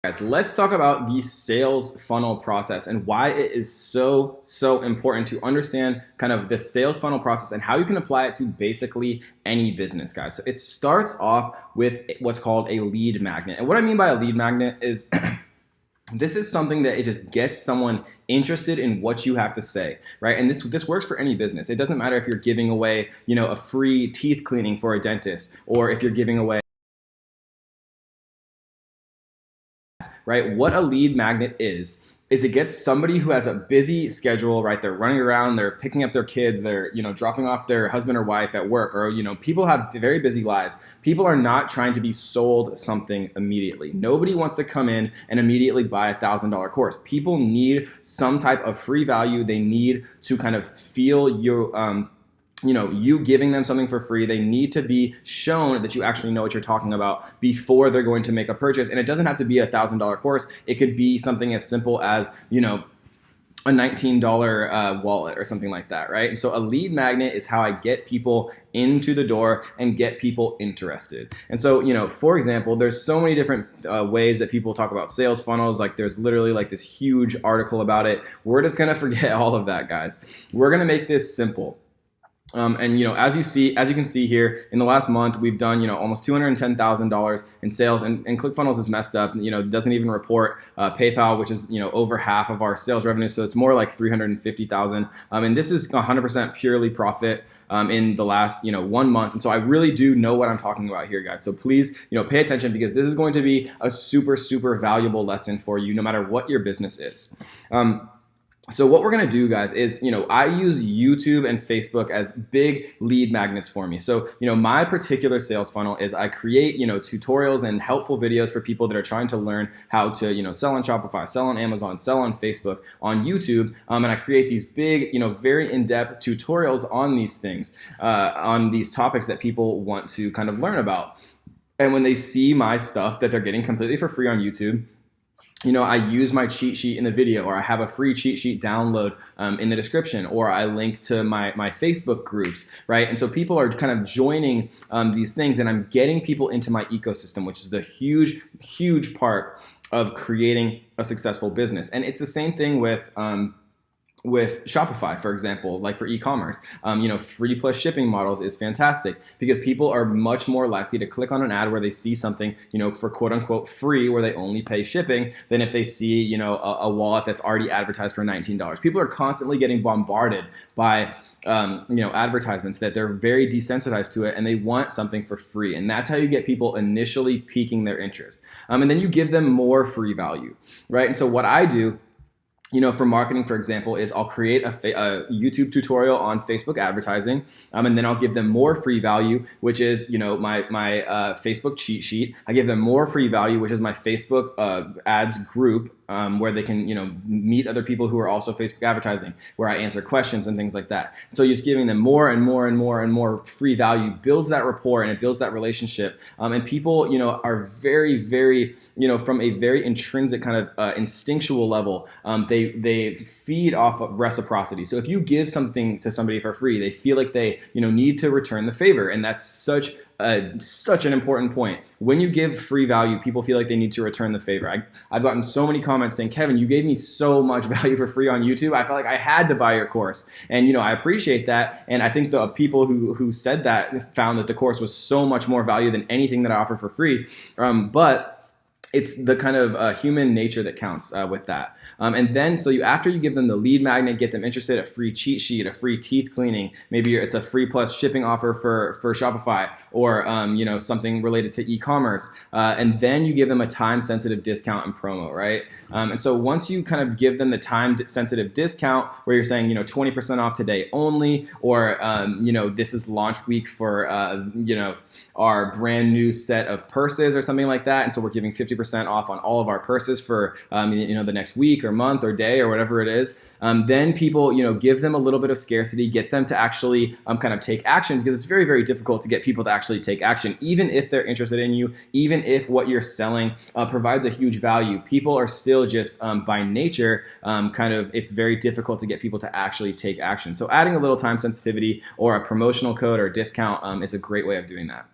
Guys, let's talk about the sales funnel process and why it is so important to understand kind of the sales funnel process and how you can apply it to basically any business, guys. So it starts off with what's called a lead magnet. And what I mean by a lead magnet is this is something that it just gets someone interested in what you have to say, right? And this works for any business. It doesn't matter if you're giving away, a free teeth cleaning for a dentist, or if you're giving away, right? What a lead magnet is it gets somebody who has a busy schedule, right? They're running around, they're picking up their kids, they're, dropping off their husband or wife at work, or, people have very busy lives. People are not trying to be sold something immediately. Nobody wants to come in and immediately buy $1,000 course. People need some type of free value. They need to kind of feel you giving them something for free. They need to be shown that you actually know what you're talking about before they're going to make a purchase. And it doesn't have to be a $1,000 course. It could be something as simple as, a $19 wallet or something like that, right? And so a lead magnet is how I get people into the door and get people interested. And so, for example, there's so many different ways that people talk about sales funnels. Like there's literally like this huge article about it. We're just gonna forget all of that, guys. We're gonna make this simple. As you can see here, in the last month, we've done, almost $210,000 in sales, and ClickFunnels is messed up. It doesn't even report PayPal, which is, over half of our sales revenue. So it's more like 350,000. And this is 100% purely profit in the last, 1 month. And so I really do know what I'm talking about here, guys. So please, pay attention, because this is going to be a super valuable lesson for you, no matter what your business is. So what we're going to do, guys, is, I use YouTube and Facebook as big lead magnets for me. So, my particular sales funnel is I create, tutorials and helpful videos for people that are trying to learn how to, sell on Shopify, sell on Amazon, sell on Facebook, on YouTube. And I create these big, very in-depth tutorials on these things, on these topics that people want to kind of learn about. And when they see my stuff that they're getting completely for free on YouTube, I use my cheat sheet in the video, or I have a free cheat sheet download in the description, or I link to my Facebook groups, right? And so people are kind of joining these things, and I'm getting people into my ecosystem, which is the huge part of creating a successful business. And it's the same thing with Shopify, for example, like for e-commerce, free plus shipping models is fantastic, because people are much more likely to click on an ad where they see something, for quote unquote free, where they only pay shipping, than if they see, a wallet that's already advertised for $19. People are constantly getting bombarded by, advertisements that they're very desensitized to it, and they want something for free. And that's how you get people initially piquing their interest. And then you give them more free value, right? And so what I do, for marketing, for example, is I'll create a YouTube tutorial on Facebook advertising, and then I'll give them more free value, which is, my Facebook cheat sheet. I give them more free value, which is my Facebook ads group, where they can, meet other people who are also Facebook advertising, where I answer questions and things like that. So just giving them more and more free value builds that rapport, and it builds that relationship. And people, are very, from a very intrinsic kind of instinctual level, they feed off of reciprocity. So if you give something to somebody for free, they feel like they, need to return the favor. And that's such an important point. When you give free value, people feel like they need to return the favor. I've gotten so many comments saying, Kevin, you gave me so much value for free on YouTube. I felt like I had to buy your course. And, I appreciate that. And I think the people who said that found that the course was so much more value than anything that I offer for free. But it's the kind of human nature that counts with that. And then, after you give them the lead magnet, get them interested, a free cheat sheet, a free teeth cleaning, maybe it's a free plus shipping offer for Shopify, or, something related to e-commerce. And then you give them a time-sensitive discount and promo, right? And so once you kind of give them the time-sensitive discount, where you're saying, 20% off today only, or, this is launch week for, our brand new set of purses or something like that. And so we're giving 50% off on all of our purses for the next week or month or day or whatever it is. Then people, give them a little bit of scarcity, get them to actually kind of take action, because it's very difficult to get people to actually take action, even if they're interested in you, even if what you're selling provides a huge value. People are still just by nature it's very difficult to get people to actually take action. So adding a little time sensitivity or a promotional code or discount is a great way of doing that.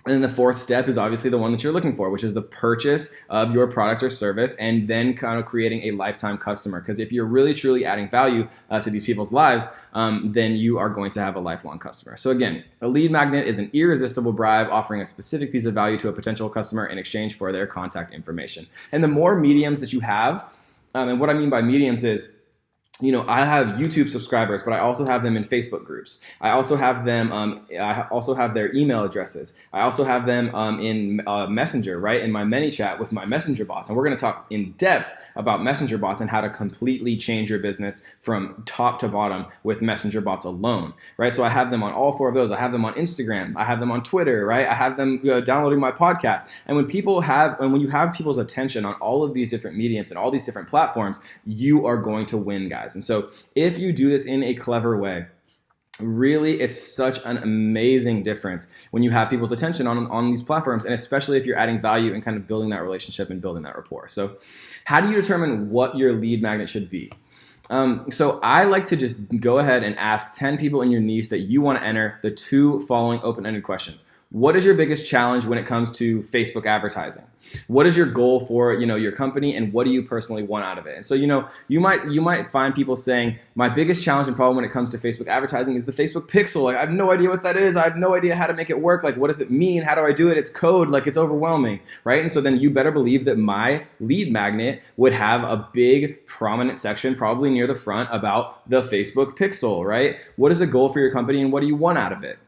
And then the fourth step is obviously the one that you're looking for, which is the purchase of your product or service, and then kind of creating a lifetime customer. Because if you're really truly adding value to these people's lives, then you are going to have a lifelong customer. So again, a lead magnet is an irresistible bribe offering a specific piece of value to a potential customer in exchange for their contact information. And the more mediums that you have, and what I mean by mediums is, I have YouTube subscribers, but I also have them in Facebook groups. I also have them. I also have their email addresses. I also have them in Messenger, right? In my ManyChat with my Messenger bots, and we're going to talk in depth about Messenger bots and how to completely change your business from top to bottom with Messenger bots alone, right? So I have them on all four of those. I have them on Instagram. I have them on Twitter, right? I have them downloading my podcast. And when you have people's attention on all of these different mediums and all these different platforms, you are going to win, guys. And so if you do this in a clever way, really, it's such an amazing difference when you have people's attention on these platforms, and especially if you're adding value and kind of building that relationship and building that rapport. So how do you determine what your lead magnet should be? So I like to just go ahead and ask 10 people in your niche that you want to enter the 2 following open-ended questions. What is your biggest challenge when it comes to Facebook advertising? What is your goal for, your company, and what do you personally want out of it? And so, you might find people saying, my biggest challenge and problem when it comes to Facebook advertising is the Facebook pixel. Like, I have no idea what that is. I have no idea how to make it work. Like, what does it mean? How do I do it? It's code. Like, it's overwhelming, right? And so then you better believe that my lead magnet would have a big prominent section, probably near the front, about the Facebook pixel, right? What is the goal for your company, and what do you want out of it?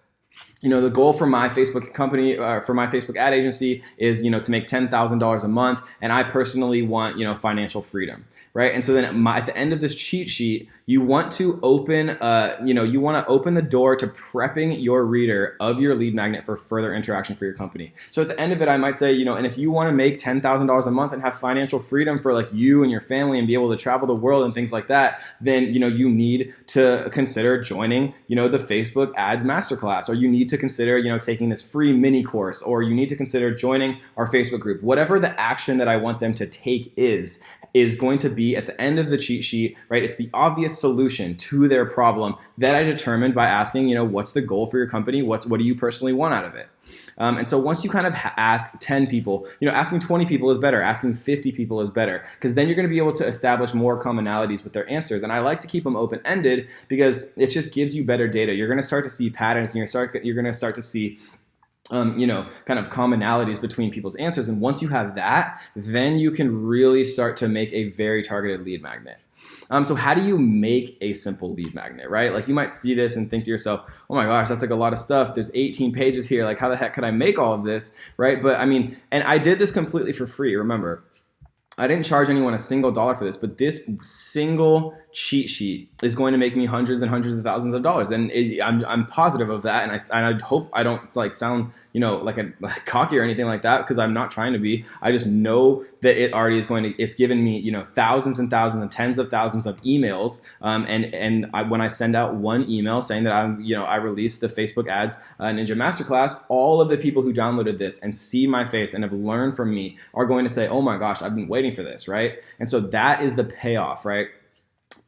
The goal for my Facebook company, for my Facebook ad agency is, to make $10,000 a month. And I personally want, financial freedom, right? And so then at the end of this cheat sheet, you want to open, the door to prepping your reader of your lead magnet for further interaction for your company. So at the end of it, I might say, and if you want to make $10,000 a month and have financial freedom for like you and your family and be able to travel the world and things like that, then, you need to consider joining, the Facebook ads masterclass, or you need to consider, taking this free mini course, or you need to consider joining our Facebook group. Whatever the action that I want them to take is going to be at the end of the cheat sheet, right? It's the obvious solution to their problem that I determined by asking, what's the goal for your company? What do you personally want out of it? And so once you kind of ask 10 people, asking 20 people is better, asking 50 people is better, because then you're going to be able to establish more commonalities with their answers. And I like to keep them open-ended because it just gives you better data. You're going to start to see patterns, and you're going to start to see kind of commonalities between people's answers. And once you have that, then you can really start to make a very targeted lead magnet. So how do you make a simple lead magnet, right? Like, you might see this and think to yourself, oh my gosh, that's like a lot of stuff. There's 18 pages here. Like, how the heck could I make all of this, right? But and I did this completely for free. Remember, I didn't charge anyone a single dollar for this, but this single cheat sheet is going to make me hundreds and hundreds of thousands of dollars, and I'm positive of that. And I hope I don't sound like cocky or anything like that, because I'm not trying to be. I just know that it already is it's given me thousands and thousands and tens of thousands of emails. When I send out one email saying that I released the Facebook ads Ninja Masterclass, all of the people who downloaded this and see my face and have learned from me are going to say, oh my gosh, I've been waiting for this, right? And so that is the payoff, right?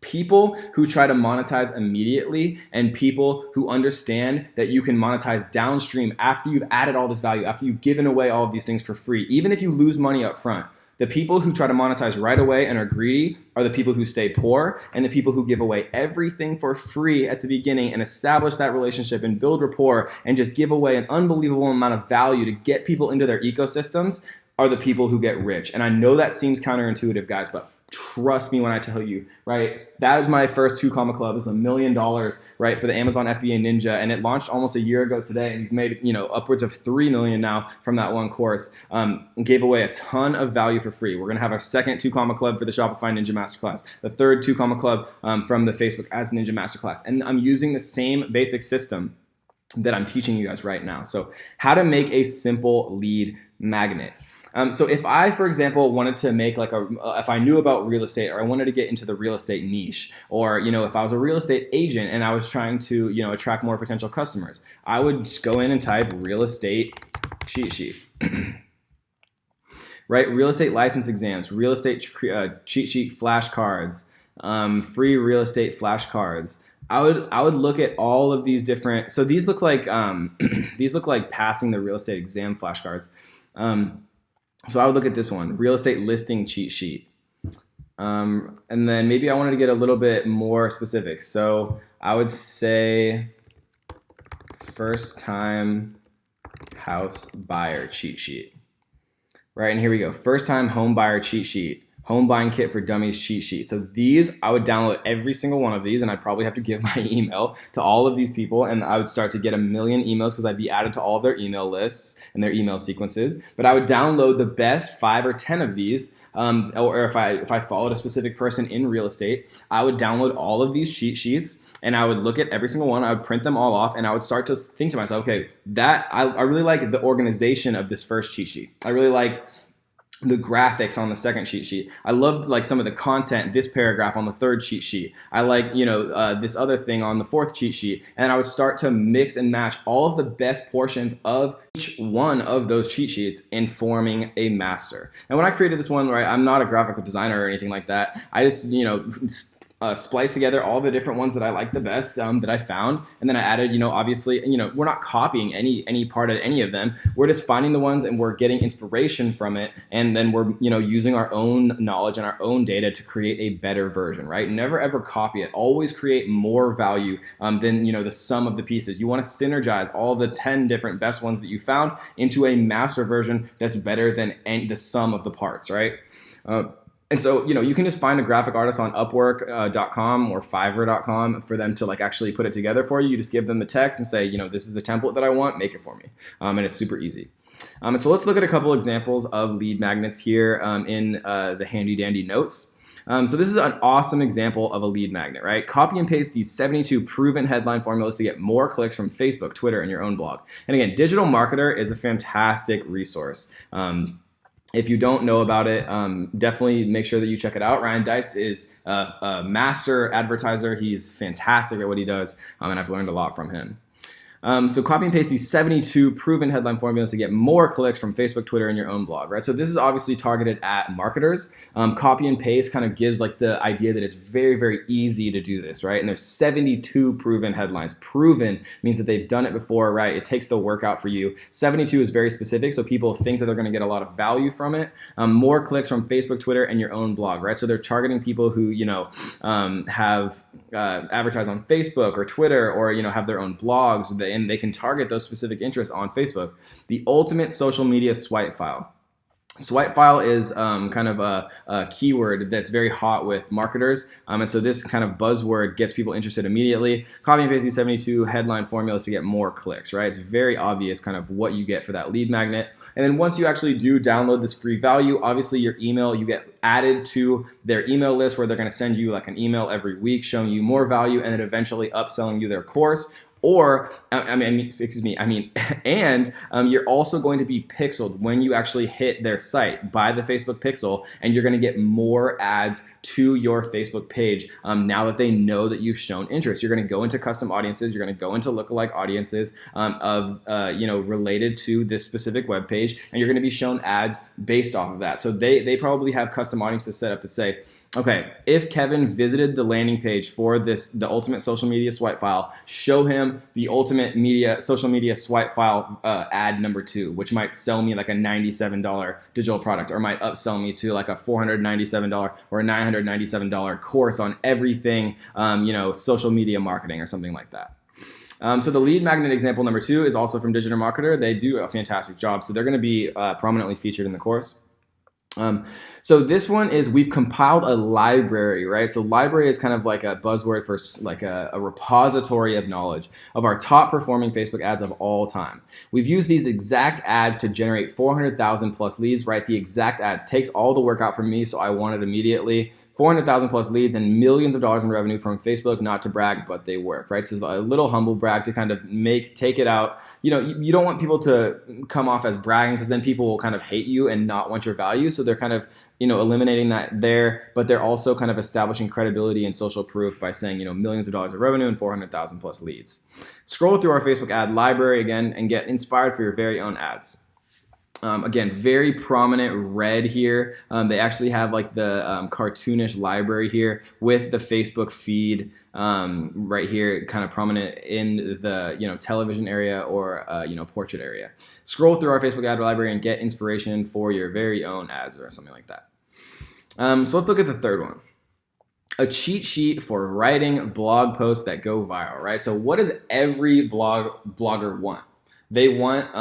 People who try to monetize immediately, and people who understand that you can monetize downstream after you've added all this value, after you've given away all of these things for free, even if you lose money up front. The people who try to monetize right away and are greedy are the people who stay poor, and the people who give away everything for free at the beginning and establish that relationship and build rapport and just give away an unbelievable amount of value to get people into their ecosystems are the people who get rich. And I know that seems counterintuitive, guys, but trust me when I tell you, right? That is my first 2 Comma Club. It's $1 million, right, for the Amazon FBA Ninja, and it launched almost a year ago today, and you've made upwards of $3 million now from that one course. Gave away a ton of value for free. We're gonna have our second 2 Comma Club for the Shopify Ninja Masterclass, the third 2 Comma Club from the Facebook Ads Ninja Masterclass, and I'm using the same basic system that I'm teaching you guys right now. So how to make a simple lead magnet. So if I, for example, wanted to make if I knew about real estate, or I wanted to get into the real estate niche, or, if I was a real estate agent and I was trying to, attract more potential customers, I would just go in and type real estate cheat sheet, right? Real estate license exams, real estate cheat sheet flashcards, free real estate flashcards, I would look at all of these different. So these look like these look like passing the real estate exam flashcards. So I would look at this one, real estate listing cheat sheet. And then maybe I wanted to get a little bit more specific. So I would say first time house buyer cheat sheet. Right, and here we go. First time home buyer cheat sheet. Home buying kit for dummies cheat sheet. So these, I would download every single one of these, and I'd probably have to give my email to all of these people, and I would start to get 1 million emails because I'd be added to all of their email lists and their email sequences. But I would download the best 5 or 10 of these, or if I followed a specific person in real estate, I would download all of these cheat sheets, and I would look at every single one. I would print them all off, and I would start to think to myself, okay, I really like the organization of this first cheat sheet. I really like the graphics on the second cheat sheet. I love like some of the content, this paragraph on the third cheat sheet. I like, this other thing on the fourth cheat sheet. And I would start to mix and match all of the best portions of each one of those cheat sheets in forming a master. And when I created this one, right, I'm not a graphic designer or anything like that. I just, splice together all the different ones that I like the best that I found, and then I added, obviously, we're not copying any part of any of them. We're just finding the ones and we're getting inspiration from it, and then we're using our own knowledge and our own data to create a better version, right? Never ever copy it. Always create more value than the sum of the pieces. You want to synergize all the 10 different best ones that you found into a master version that's better than the sum of the parts, right? And so, you can just find a graphic artist on Upwork.com or Fiverr.com for them to like actually put it together for you. You just give them the text and say, this is the template that I want, make it for me. And it's super easy. And so let's look at a couple examples of lead magnets here in the handy dandy notes. So this is an awesome example of a lead magnet, right? Copy and paste these 72 proven headline formulas to get more clicks from Facebook, Twitter, and your own blog. And again, Digital Marketer is a fantastic resource. If you don't know about it, definitely make sure that you check it out. Ryan Deiss is a master advertiser. He's fantastic at what he does, and I've learned a lot from him. So copy and paste these 72 proven headline formulas to get more clicks from Facebook, Twitter, and your own blog, right? So this is obviously targeted at marketers. Copy and paste kind of gives like the idea that it's very, very easy to do this, right? And there's 72 proven headlines. Proven means that they've done it before, right? It takes the work out for you. 72 is very specific, so people think that they're going to get a lot of value from it. More clicks from Facebook, Twitter, and your own blog, right? So they're targeting people who, have advertised on Facebook or Twitter, or, have their own blogs, and they can target those specific interests on Facebook. The ultimate social media swipe file. Swipe file is kind of a keyword that's very hot with marketers. And so this kind of buzzword gets people interested immediately. Copy and paste these 72 headline formulas to get more clicks, right? It's very obvious kind of what you get for that lead magnet. And then once you actually do download this free value, obviously your email, you get added to their email list where they're going to send you like an email every week showing you more value and then eventually upselling you their course. Or, and you're also going to be pixeled when you actually hit their site by the Facebook pixel, and you're going to get more ads to your Facebook page now that they know that you've shown interest. You're going to go into custom audiences. You're going to go into lookalike audiences related to this specific web page, and you're going to be shown ads based off of that. So they probably have custom audiences set up that say, okay, if Kevin visited the landing page for the ultimate social media swipe file, show him the ultimate social media swipe file ad number 2, which might sell me like a $97 digital product, or might upsell me to like a $497 or a $997 course on everything, social media marketing or something like that. So the lead magnet example number 2 is also from Digital Marketer. They do a fantastic job, so they're going to be prominently featured in the course. So this one is, we've compiled a library, right? So library is kind of like a buzzword for like a repository of knowledge of our top performing Facebook ads of all time. We've used these exact ads to generate 400,000 plus leads, right? The exact ads takes all the work out from me, so I want it immediately. 400,000 plus leads and millions of dollars in revenue from Facebook, not to brag, but they work, right? So a little humble brag to kind of take it out. You don't want people to come off as bragging, because then people will kind of hate you and not want your value. So they're kind of, eliminating that there, but they're also kind of establishing credibility and social proof by saying, millions of dollars of revenue and 400,000 plus leads. Scroll through our Facebook ad library again and get inspired for your very own ads. Again, very prominent red here. They actually have like the cartoonish library here with the Facebook feed right here, kind of prominent in the television area or portrait area. Scroll through our Facebook ad library and get inspiration for your very own ads or something like that. So let's look at the third one. A cheat sheet for writing blog posts that go viral, right? So what does every blogger want? They want,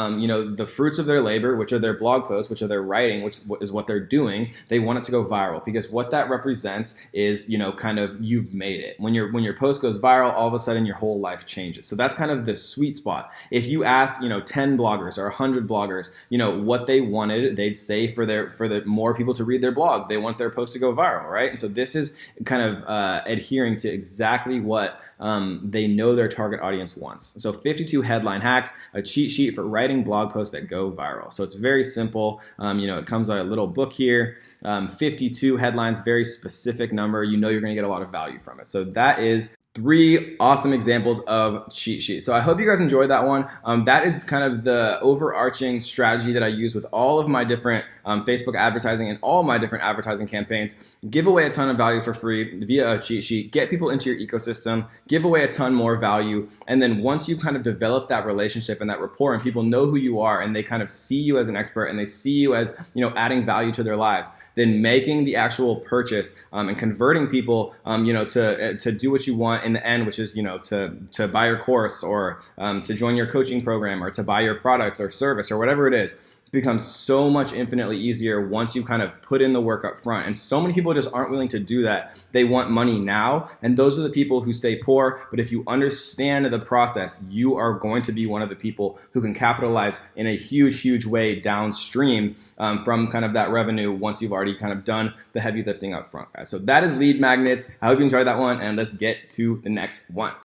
the fruits of their labor, which are their blog posts, which are their writing, which is what they're doing. They want it to go viral because what that represents is, kind of you've made it. When your post goes viral, all of a sudden your whole life changes. So that's kind of the sweet spot. If you ask, 10 bloggers or 100 bloggers, what they wanted, they'd say for the more people to read their blog, they want their post to go viral, right? And so this is kind of adhering to exactly what they know their target audience wants. So 52 headline hacks, a cheat sheet for writing blog posts that go viral. So it's very simple. It comes with a little book here. 52 headlines, very specific number. You're going to get a lot of value from it. So that is 3 awesome examples of cheat sheets. So I hope you guys enjoyed that one. That is kind of the overarching strategy that I use with all of my different Facebook advertising and all my different advertising campaigns. Give away a ton of value for free via a cheat sheet, get people into your ecosystem, give away a ton more value. And then once you kind of develop that relationship and that rapport and people know who you are and they kind of see you as an expert and they see you as, adding value to their lives, then making the actual purchase and converting people, to do what you want in the end, which is, to buy your course or to join your coaching program or to buy your product or service or whatever it is, becomes so much infinitely easier once you kind of put in the work up front. And so many people just aren't willing to do that. They want money now, and those are the people who stay poor. But if you understand the process, you are going to be one of the people who can capitalize in a huge, huge way downstream from kind of that revenue once you've already kind of done the heavy lifting up front, guys. So that is lead magnets. I hope you enjoyed that one, and let's get to the next one.